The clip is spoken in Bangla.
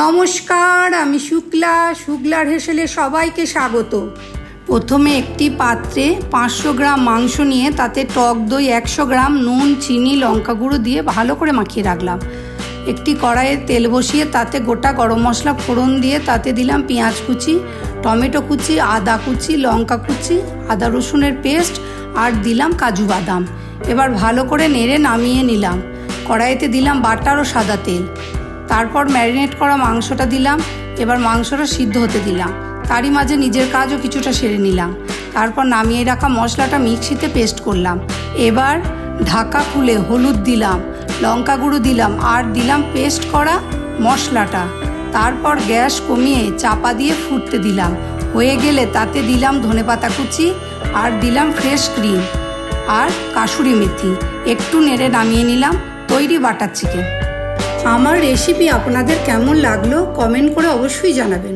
নমস্কার, আমি শুক্লার হেসেলে সবাইকে স্বাগত। প্রথমে একটি পাত্রে 500 গ্রাম মাংস নিয়ে তাতে টক দই 100 গ্রাম, নুন, চিনি, লঙ্কা গুঁড়ো দিয়ে ভালো করে মাখিয়ে রাখলাম। একটি কড়াইয়ে তেল বসিয়ে তাতে গোটা গরম মশলা ফোড়ন দিয়ে তাতে দিলাম পেঁয়াজ কুচি, টমেটো কুচি, আদা কুচি, লঙ্কা কুচি, আদা রসুনের পেস্ট আর দিলাম কাজু বাদাম। এবার ভালো করে নেড়ে নামিয়ে নিলাম। কড়াইতে দিলাম বাটার ও সাদা তেল। তারপর ম্যারিনেট করা মাংসটা দিলাম। এবার মাংসটা সিদ্ধ হতে দিলাম। তারই মাঝে নিজের কাজও কিছুটা সেরে নিলাম। তারপর নামিয়ে রাখা মশলাটা মিক্সিতে পেস্ট করলাম। এবার ঢাকা খুলে হলুদ দিলাম, লঙ্কা গুঁড়ো দিলাম আর দিলাম পেস্ট করা মশলাটা। তারপর গ্যাস কমিয়ে চাপা দিয়ে ফুটতে দিলাম। হয়ে গেলে তাতে দিলাম ধনেপাতা কুচি আর দিলাম ফ্রেশ ক্রিম আর কাসুরি মেথি। একটু নেড়ে নামিয়ে নিলাম। তৈরি বাটার চিকেন। আমার রেসিপি আপনাদের কেমন লাগলো কমেন্ট করে অবশ্যই জানাবেন।